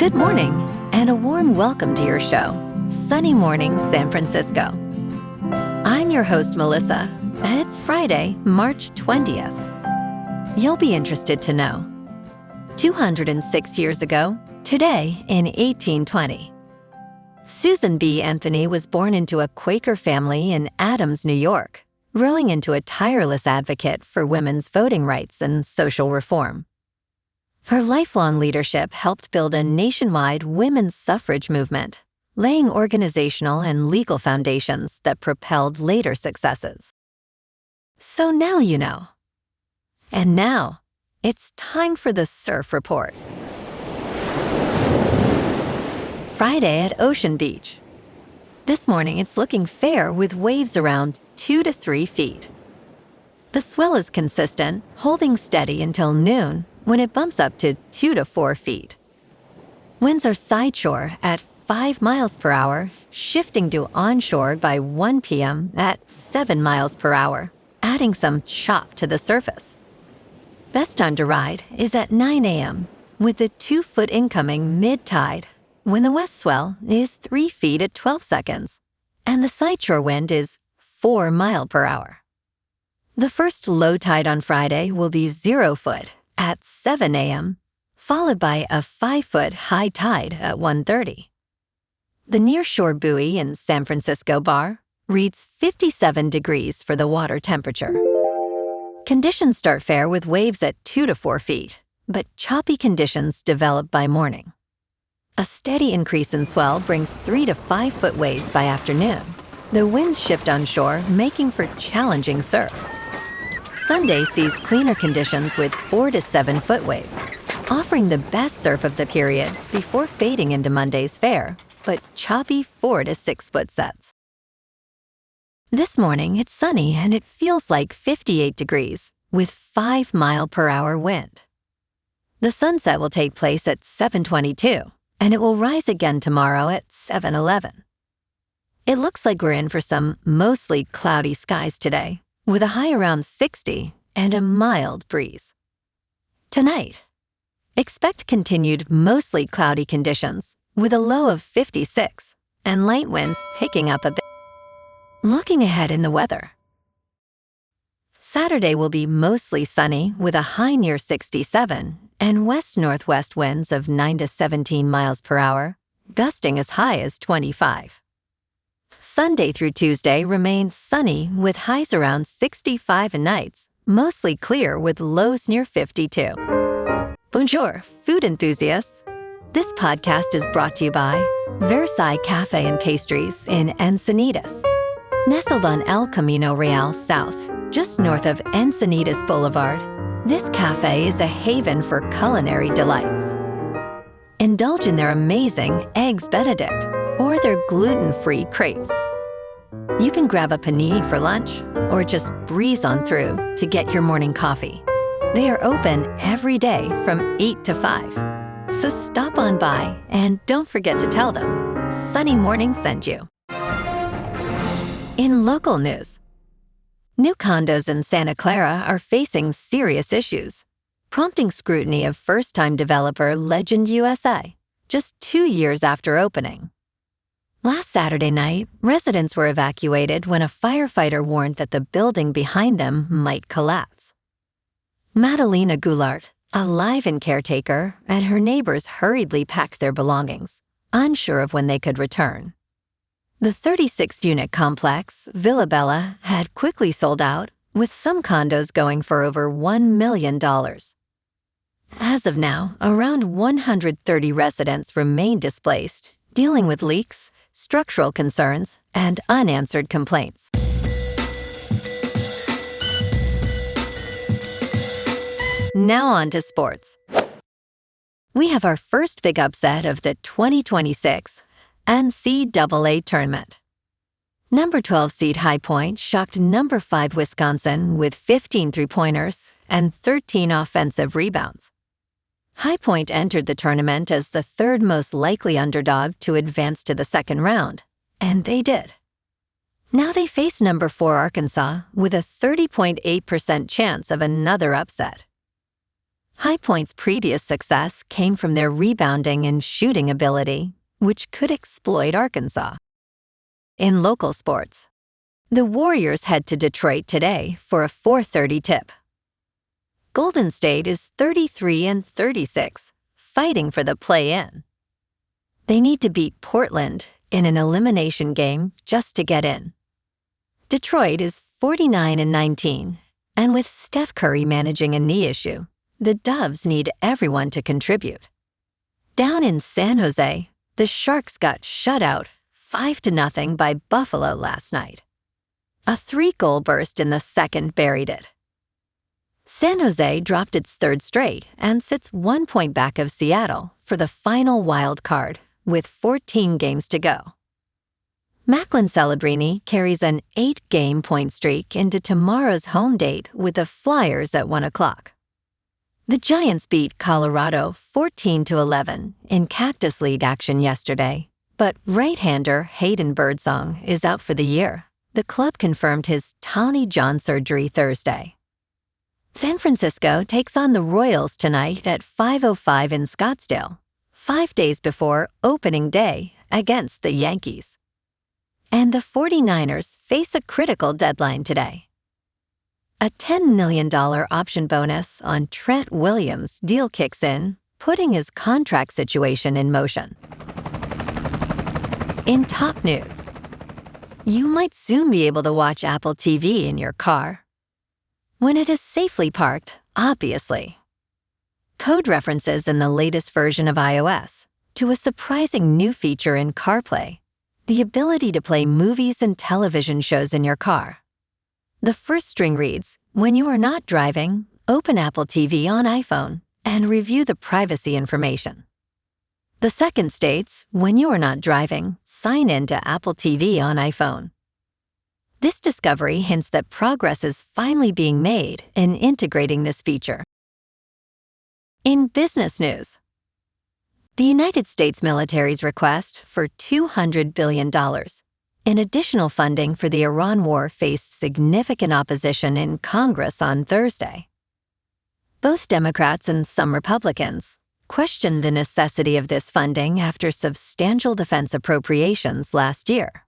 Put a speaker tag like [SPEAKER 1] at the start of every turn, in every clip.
[SPEAKER 1] Good morning, and a warm welcome to your show, Sunny Mornings San Francisco. I'm your host, Melissa, and it's Friday, March 20th. You'll be interested to know. 206 years ago, today in 1820, Susan B. Anthony was born into a Quaker family in Adams, New York, growing into a tireless advocate for women's voting rights and social reform. Her lifelong leadership helped build a nationwide women's suffrage movement, laying organizational and legal foundations that propelled later successes. So now you know. And now, it's time for the Surf Report. Friday at Ocean Beach. This morning it's looking fair with waves around 2 to 3 feet. The swell is consistent, holding steady until noon, when it bumps up to 2 to 4 feet. Winds are sideshore at 5 miles per hour, shifting to onshore by 1 p.m. at 7 miles per hour, adding some chop to the surface. Best time to ride is at 9 a.m., with the 2-foot incoming mid-tide, when the west swell is 3 feet at 12 seconds, and the sideshore wind is 4 miles per hour. The first low tide on Friday will be 0 foot at 7 a.m., followed by a 5-foot high tide at 1:30. The nearshore buoy in San Francisco Bar reads 57 degrees for the water temperature. Conditions start fair with waves at 2 to 4 feet, but choppy conditions develop by morning. A steady increase in swell brings 3 to 5 foot waves by afternoon. The winds shift onshore, making for challenging surf. Sunday sees cleaner conditions with 4 to 7 foot waves, offering the best surf of the period before fading into Monday's fair, but choppy 4 to 6 foot sets. This morning it's sunny and it feels like 58 degrees with 5 mile per hour wind. The sunset will take place at 7:22 and it will rise again tomorrow at 7:11. It looks like we're in for some mostly cloudy skies today, with a high around 60 and a mild breeze. Tonight, expect continued mostly cloudy conditions with a low of 56 and light winds picking up a bit. Looking ahead in the weather. Saturday will be mostly sunny with a high near 67 and west-northwest winds of 9 to 17 miles per hour, gusting as high as 25. Sunday through Tuesday remains sunny with highs around 65 and nights, mostly clear with lows near 52. Bonjour, food enthusiasts. This podcast is brought to you by Versailles Cafe and Pastries in Encinitas. Nestled on El Camino Real South, just north of Encinitas Boulevard, this cafe is a haven for culinary delights. Indulge in their amazing Eggs Benedict or their gluten-free crepes. You can grab a panini for lunch or just breeze on through to get your morning coffee. They are open every day from 8 to 5. So stop on by and don't forget to tell them Sunny Morning sent you. In local news, new condos in Santa Clara are facing serious issues, prompting scrutiny of first-time developer Legend USA, just 2 years after opening. Last Saturday night, residents were evacuated when a firefighter warned that the building behind them might collapse. Madalena Goulart, a live-in caretaker, and her neighbors hurriedly packed their belongings, unsure of when they could return. The 36-unit complex, Villa Bella, had quickly sold out, with some condos going for over $1 million. As of now, around 130 residents remain displaced, dealing with leaks, structural concerns, and unanswered complaints. Now on to sports. We have our first big upset of the 2026 NCAA tournament. Number 12 seed High Point shocked number 5 Wisconsin with 15 three-pointers and 13 offensive rebounds. High Point entered the tournament as the third most likely underdog to advance to the second round, and they did. Now they face number 4 Arkansas with a 30.8% chance of another upset. High Point's previous success came from their rebounding and shooting ability, which could exploit Arkansas. In local sports, the Warriors head to Detroit today for a 4:30 tip. Golden State is 33-36, fighting for the play-in. They need to beat Portland in an elimination game just to get in. Detroit is 49-19, and with Steph Curry managing a knee issue, the Dubs need everyone to contribute. Down in San Jose, the Sharks got shut out 5-0 by Buffalo last night. A 3-goal burst in the second buried it. San Jose dropped its third straight and sits 1 point back of Seattle for the final wild card with 14 games to go. Macklin Celebrini carries an 8-game point streak into tomorrow's home date with the Flyers at 1 o'clock. The Giants beat Colorado 14-11 in Cactus League action yesterday, but right-hander Hayden Birdsong is out for the year. The club confirmed his Tommy John surgery Thursday. San Francisco takes on the Royals tonight at 5:05 in Scottsdale, 5 days before opening day against the Yankees. And the 49ers face a critical deadline today. A $10 million option bonus on Trent Williams' deal kicks in, putting his contract situation in motion. In top news, you might soon be able to watch Apple TV in your car. When it is safely parked, obviously. Code references in the latest version of iOS to a surprising new feature in CarPlay, the ability to play movies and television shows in your car. The first string reads, "When you are not driving, open Apple TV on iPhone and review the privacy information." The second states, "When you are not driving, sign in to Apple TV on iPhone." This discovery hints that progress is finally being made in integrating this feature. In business news, the United States military's request for $200 billion in additional funding for the Iran war faced significant opposition in Congress on Thursday. Both Democrats and some Republicans questioned the necessity of this funding after substantial defense appropriations last year.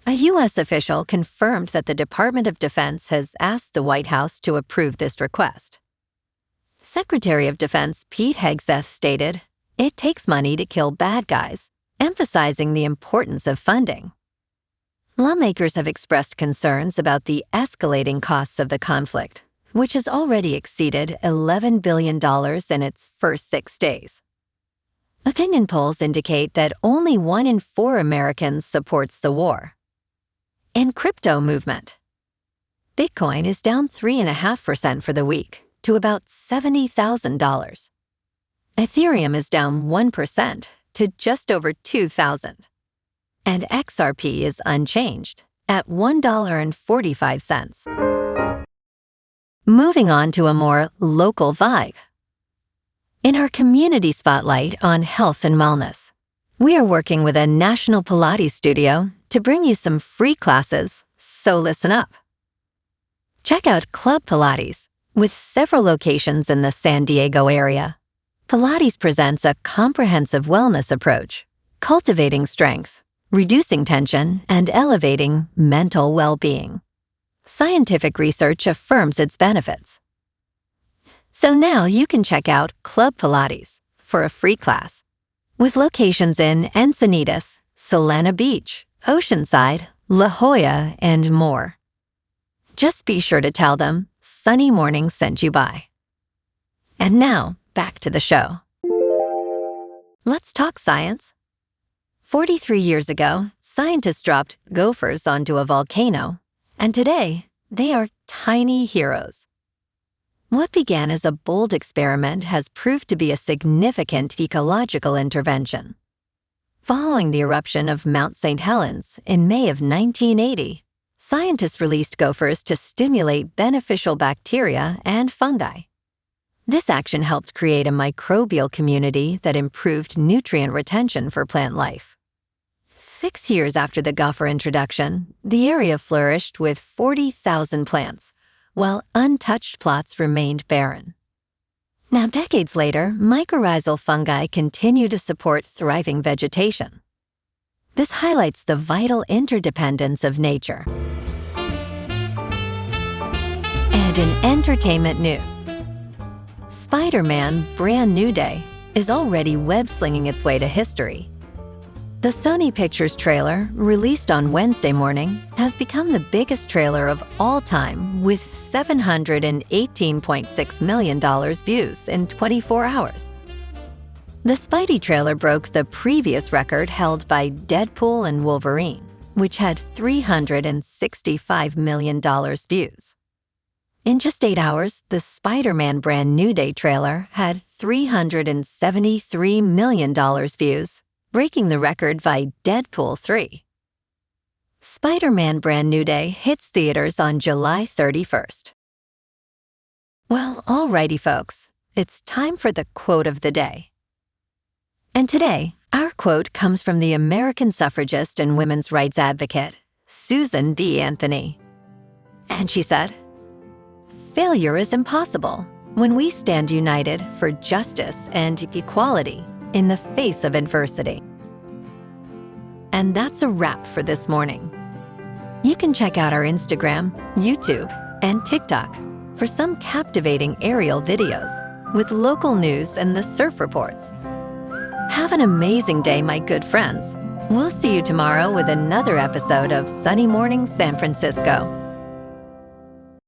[SPEAKER 1] A U.S. official confirmed that the Department of Defense has asked the White House to approve this request. Secretary of Defense Pete Hegseth stated, "It takes money to kill bad guys," emphasizing the importance of funding. Lawmakers have expressed concerns about the escalating costs of the conflict, which has already exceeded $11 billion in its first 6 days. Opinion polls indicate that only 1 in 4 Americans supports the war. In crypto movement, Bitcoin is down 3.5% for the week to about $70,000. Ethereum is down 1% to just over $2,000. And XRP is unchanged at $1.45. Moving on to a more local vibe. In our community spotlight on health and wellness, we are working with a national Pilates studio to bring you some free classes, so listen up. Check out Club Pilates, with several locations in the San Diego area. Pilates presents a comprehensive wellness approach, cultivating strength, reducing tension, and elevating mental well-being. Scientific research affirms its benefits. So now you can check out Club Pilates for a free class, with locations in Encinitas, Solana Beach, Oceanside, La Jolla, and more. Just be sure to tell them Sunny Morning sent you by. And now, back to the show. Let's talk science. 43 years ago, scientists dropped gophers onto a volcano, and today, they are tiny heroes. What began as a bold experiment has proved to be a significant ecological intervention. Following the eruption of Mount St. Helens in May of 1980, scientists released gophers to stimulate beneficial bacteria and fungi. This action helped create a microbial community that improved nutrient retention for plant life. 6 years after the gopher introduction, the area flourished with 40,000 plants, while untouched plots remained barren. Now, decades later, mycorrhizal fungi continue to support thriving vegetation. This highlights the vital interdependence of nature. And in entertainment news, Spider-Man Brand New Day is already web-slinging its way to history. The Sony Pictures trailer, released on Wednesday morning, has become the biggest trailer of all time with $718.6 million views in 24 hours. The Spidey trailer broke the previous record held by Deadpool and Wolverine, which had $365 million views. In just 8 hours, the Spider-Man Brand New Day trailer had $373 million views, breaking the record by Deadpool 3. Spider-Man Brand New Day hits theaters on July 31st. Well, alrighty folks, it's time for the quote of the day. And today, our quote comes from the American suffragist and women's rights advocate, Susan B. Anthony. And she said, "Failure is impossible when we stand united for justice and equality in the face of adversity." And that's a wrap for this morning. You can check out our Instagram, YouTube, and TikTok for some captivating aerial videos with local news and the surf reports. Have an amazing day, my good friends. We'll see you tomorrow with another episode of Sunny Morning San Francisco.